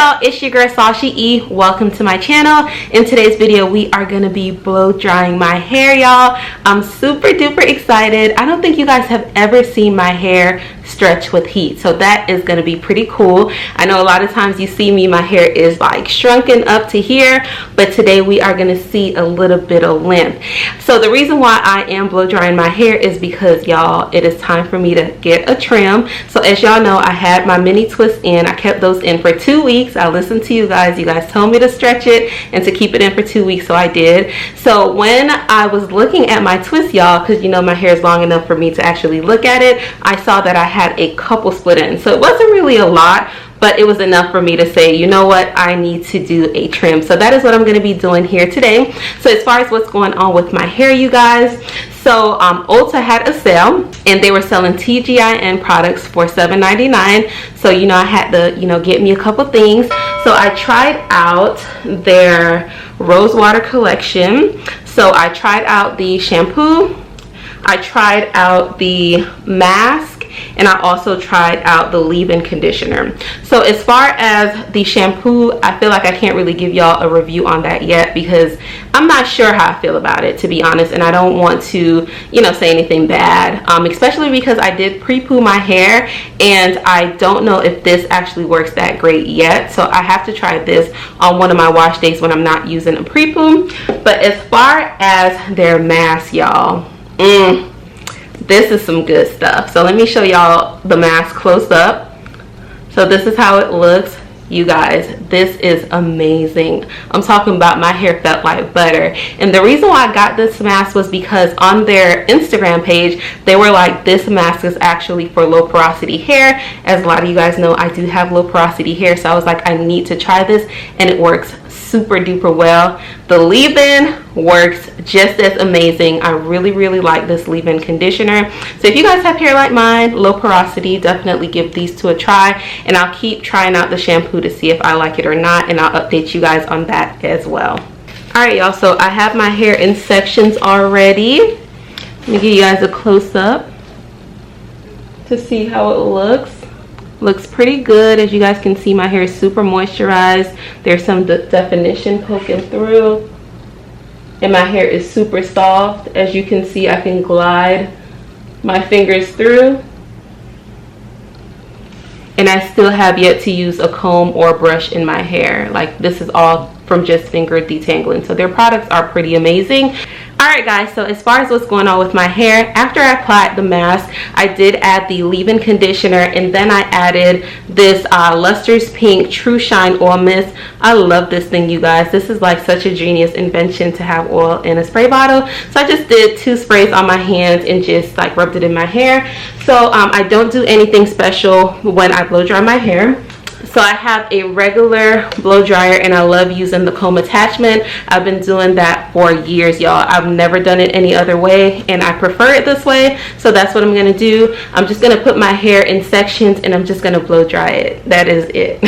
y'all, it's your girl Sashi E. Welcome to my channel. In today's video we are gonna be blow drying my hair, y'all. I'm super duper excited. I don't think you guys have ever seen my hair stretch with heat, so that is gonna be pretty cool. I know a lot of times you see me, my hair is like shrunken up to here, but today we are gonna see a little bit of length. So the reason why I am blow drying my hair is because, y'all, it is time for me to get a trim. So as y'all know, I had my mini twists in. I kept those in for 2 weeks. I listened to you guys. You guys told me to stretch it and to keep it in for 2 weeks, so I did. So when I was looking at my twist, y'all, because you know my hair is long enough for me to actually look at it, I saw that I had a couple split ends. So it wasn't really a lot, but it was enough for me to say, you know what, I need to do a trim. So that is what I'm going to be doing here today. So as far as what's going on with my hair, you guys, so Ulta had a sale and they were selling TGIN products for $7.99. So you know I had to, you know, get me a couple things. So I tried out their rose water collection. So I tried out the shampoo, I tried out the mask, and I also tried out the leave-in conditioner. So as far as the shampoo, I feel like I can't really give y'all a review on that yet because I'm not sure how I feel about it, to be honest, and I don't want to, you know, say anything bad, especially because I did pre-poo my hair and I don't know if this actually works that great yet. So I have to try this on one of my wash days when I'm not using a pre-poo. But as far as their mask, y'all, this is some good stuff. So let me show y'all the mask close up. So this is how it looks. You guys, this is amazing. I'm talking about my hair felt like butter. And the reason why I got this mask was because on their Instagram page, they were like, this mask is actually for low porosity hair. As a lot of you guys know, I do have low porosity hair. So I was like, I need to try this, and it works super duper well. The leave-in works just as amazing. I really like this leave-in conditioner. So if you guys have hair like mine, low porosity, definitely give these two a try, and I'll keep trying out the shampoo to see if I like it or not, and I'll update you guys on that as well. Alright y'all, so I have my hair in sections already. Let me give you guys a close-up to see how it looks. Looks pretty good. As you guys can see, my hair is super moisturized. There's some definition poking through, and my hair is super soft. As you can see, I can glide my fingers through, and I still have yet to use a comb or brush in my hair. Like, this is all from just finger detangling. So their products are pretty amazing. Alright guys, so as far as what's going on with my hair, after I applied the mask, I did add the leave-in conditioner, and then I added this Luster's Pink True Shine Oil Mist. I love this thing, you guys. This is like such a genius invention to have oil in a spray bottle. So I just did 2 sprays on my hands and just like rubbed it in my hair. So I don't do anything special when I blow dry my hair. So I have a regular blow dryer, and I love using the comb attachment. I've been doing that for years, y'all. I've never done it any other way, and I prefer it this way. So that's what I'm going to do. I'm just going to put my hair in sections, and I'm just going to blow dry it. That is it.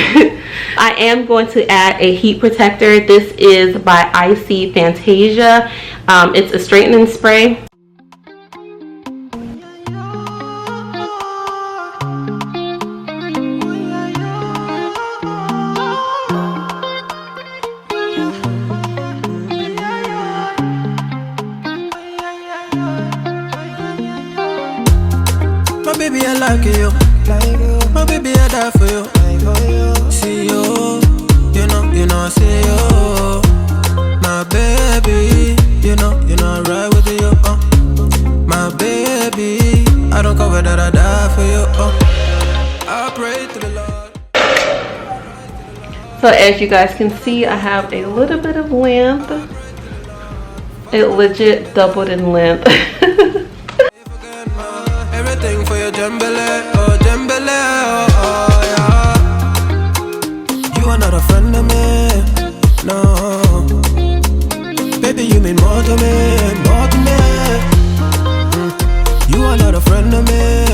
I am going to add a heat protector. This is by Icy Fantasia. It's a straightening spray. Baby, I like you. My baby, I die for you. See you, you know, I see you. My baby, you know, I ride with you. My baby, I don't cover that, I die for you. I pray to the Lord. So as you guys can see, I have a little bit of length. It legit doubled in length. Everything for your jambele, oh jambele, oh yeah. You are not a friend of me, no. Baby, you mean more to me, more to me. You are not a friend of me,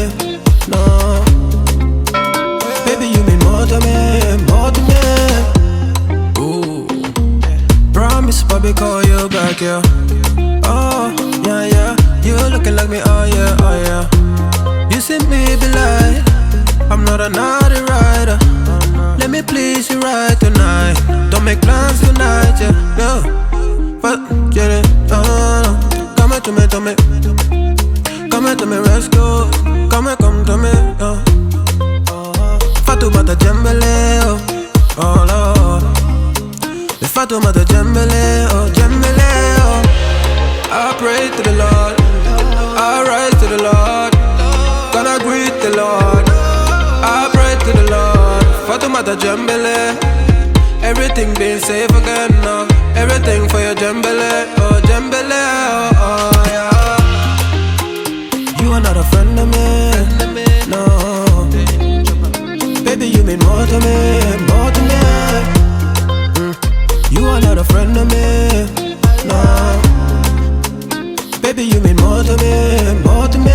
no. Baby, you mean more to me, more to me. Ooh, promise, Pabi, call you back, yeah. Oh yeah, yeah. You looking like me, oh yeah, oh yeah. You see me be like, I'm not a naughty rider. Let me please you right tonight. Don't make plans tonight, yeah, yeah. But get it, come to me, to me. Come to me, rescue. Come to me, Fatoumata Djembélé, oh Lord. The Fatoumata Djembélé, oh Djembélé, oh. I pray to the Lord, I rise to the Lord. Gonna greet the Lord, I pray to the Lord. Fatoumata Djembélé, everything being safe again now. Everything for your Djembélé, oh Djembélé, oh yeah. You are not a friend of me, no. Baby, you mean more to me, more to me. You are not a friend of me, no. Baby, you mean more to me, more to me.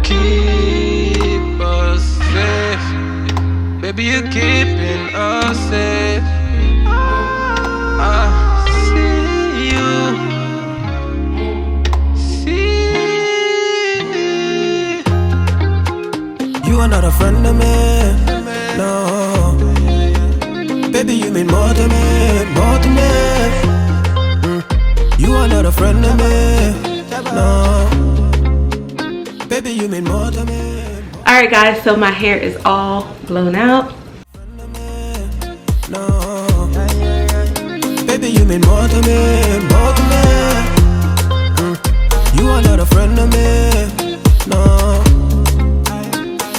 Keep us safe, baby, you're keeping us safe. I see you, see. You are not a friend of me, no. Baby, you mean more to me, more to me. You are not a friend of me, no. Baby, you mean more to me. Alright guys, so my hair is all blown out. No. Baby, you mean more to me, more to me. You are not a friend of me, no.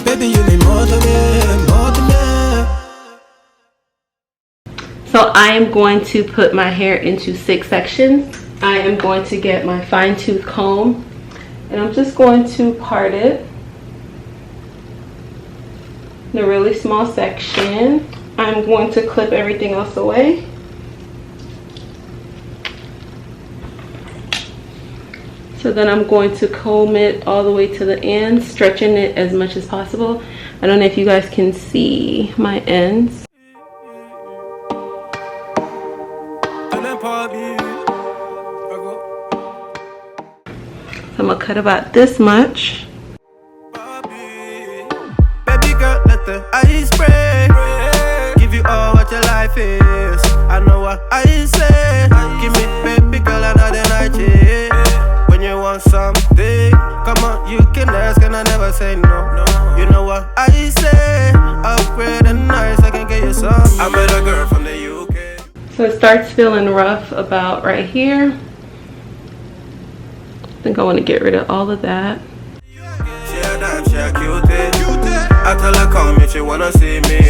Baby, you mean more to me, more to me. So I am going to put my hair into 6 sections. I am going to get my fine tooth comb and I'm just going to part it in a really small section. I'm going to clip everything else away. So then I'm going to comb it all the way to the end, stretching it as much as possible. I don't know if you guys can see my ends. So I'm gonna cut about this much. Baby girl, let the ice spray. Give you all what your life is. I know what I say. Give me, baby girl, another night, yeah. When you want something, come on, you can ask and I never say no. You know what I say. Upgrade and nice, I can get you some. I met a girl from the UK. So it starts feeling rough about right here. I think I want to get rid of all of that. She a dime, she a cutie. I tell her come if she wanna see me.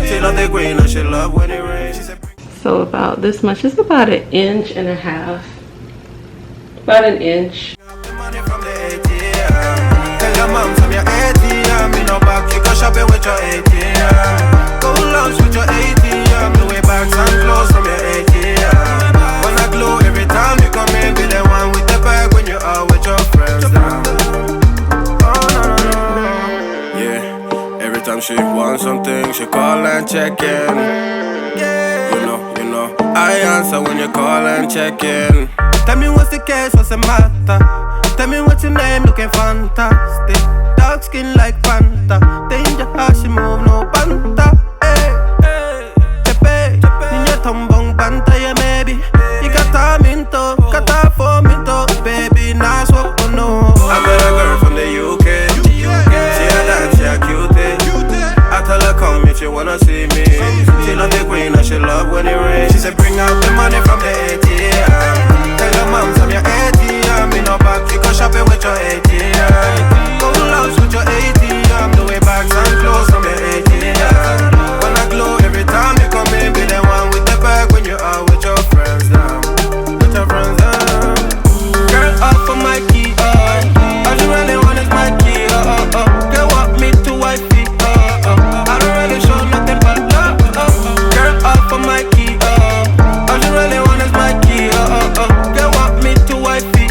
She love the green and she love when it rains. So about this much, it's about 1.5 inches. About 1 inch. Money from the ATM. Tell your mom from your ATM. Me no back, you go shopping with your ATM. Go lunch with your ATM. The way bags and clothes from your ATM. When I glow every time you come in, be the one with the bag when you are with your friends. Oh no. Yeah, every time she wants something, she call and check in. You know, I answer when you call and check in. Tell me what's the case, what's the matter? Tell me what's your name, looking fantastic. Dark skin like Fanta. Danger how she move, no banta. Hey, Tepe, niña tombong banta ya maybe. Ikata minto, kata for minto. Baby, nice walk or no. I met a girl from the UK. She a dance, she a cutie. I tell her come if she wanna see me. She love the green and she love when it rains. She said bring out the money from the ATM. Tell your mom from your ATM. Me no back, you go shopping with your ATM. Go lunch with your ATM. The way bags and clothes from your ATM. When I glow every time you come in, be the one with the bag when you are with your friends. With your friends. Girl up for my key. All you really want is my key. Girl want me to wifey. I don't really show nothing but love. Girl up for my key. All you really want is my key. Girl want me to wifey.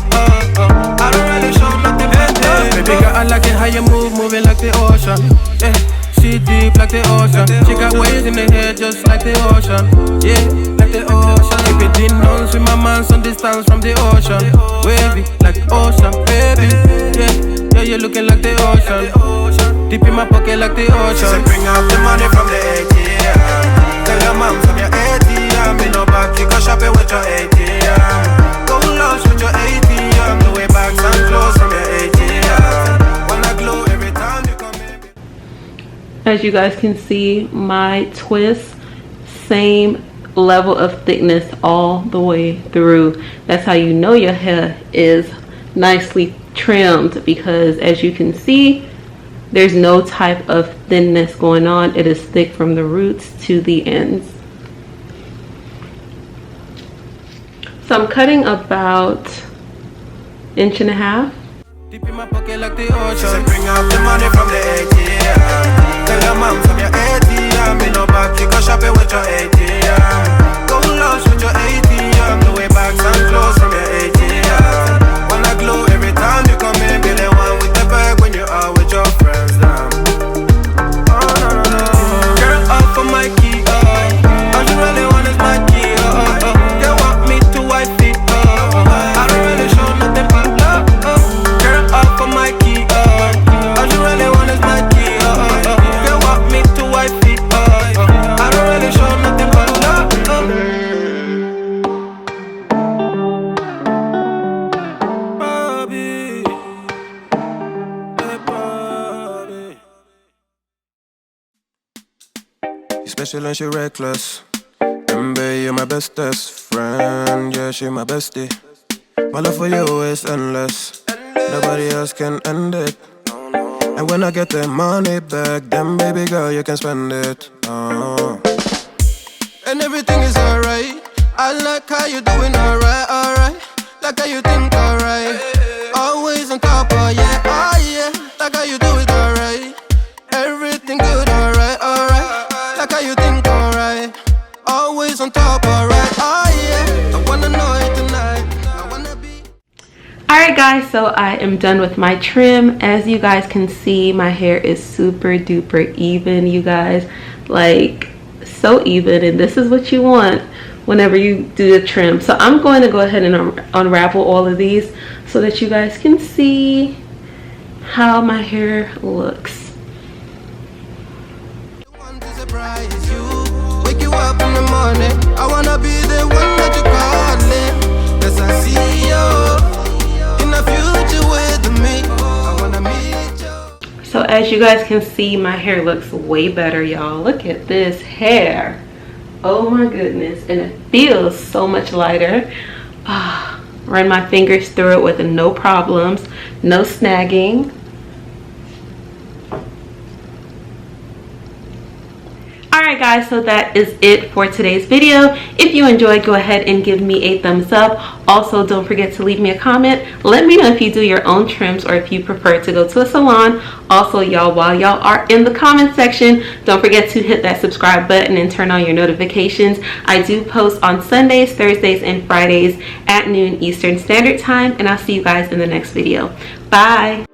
I don't really show nothing but love. Baby girl, I like it how you move, moving like the ocean. Yeah, she deep like the ocean. She got waves in the hair just like the ocean. Yeah, like the ocean. If it didn't know, with my man some distance from the ocean. Wavy like the ocean, baby. Yeah, you're looking like the ocean. deep in my pocket like the ocean. She said bring out the money from the ATM. Tell your mom from your ATM. Me no back, you go shopping with your ATM. Go lunch with your ATM. The way bags and clothes from your ATM. Wanna glow every time you come in. As you guys can see, my twist, same level of thickness all the way through. That's how you know your hair is nicely trimmed, because as you can see, there's no type of thinness going on. It is thick from the roots to the ends. So I'm cutting about 1.5 inches. Deep in my pocket like the ocean. She said bring out the money from the ATM. Tell your mom from your ATM. Me no back, you go shopping with your ATM. Go lunch with your ATM. The way bags and clothes from your ATM. Wanna glow every time you come in. Be the one with the bag when you are with your friends. Oh no no no. Girl up for my key. All you really want is my key. They want me to wipe it. I don't really show nothing but love. Girl up for my key. All you really want is my key. They want me to wipe it. I don't really show nothing but love. Pabi, hey Pabi. You special and she reckless. Remember you're my bestest friend. Yeah, she my bestie. My love for you is endless. Nobody else can end it. And when I get the money back, then baby girl you can spend it. And everything is alright. I like how you doing alright, alright. Like how you think alright. Always on top, oh yeah, oh yeah. Like how you do it alright. Everything good, alright, alright. Like how you think alright. Always on top, alright, oh yeah. I wanna know it tonight. I wanna be. Alright guys, so I am done with my trim. As you guys can see, my hair is super duper even, you guys. Like, so even, and this is what you want whenever you do the trim. So I'm going to go ahead and unravel all of these so that you guys can see how my hair looks. Want to surprise you, wake you up in the morning. I wanna be the one that you calling. 'Cause I see you in the future with me. I wanna meet you. So as you guys can see, my hair looks way better, y'all. Look at this hair. Oh my goodness. And it feels so much lighter. Run my fingers through it with no problems, no snagging. Alright guys, so that is it for today's video. If you enjoyed, go ahead and give me a thumbs up. Also, don't forget to leave me a comment. Let me know if you do your own trims or if you prefer to go to a salon. Also, y'all, while y'all are in the comment section, don't forget to hit that subscribe button and turn on your notifications. I do post on Sundays, Thursdays, and Fridays at noon Eastern Standard Time, and I'll see you guys in the next video. Bye!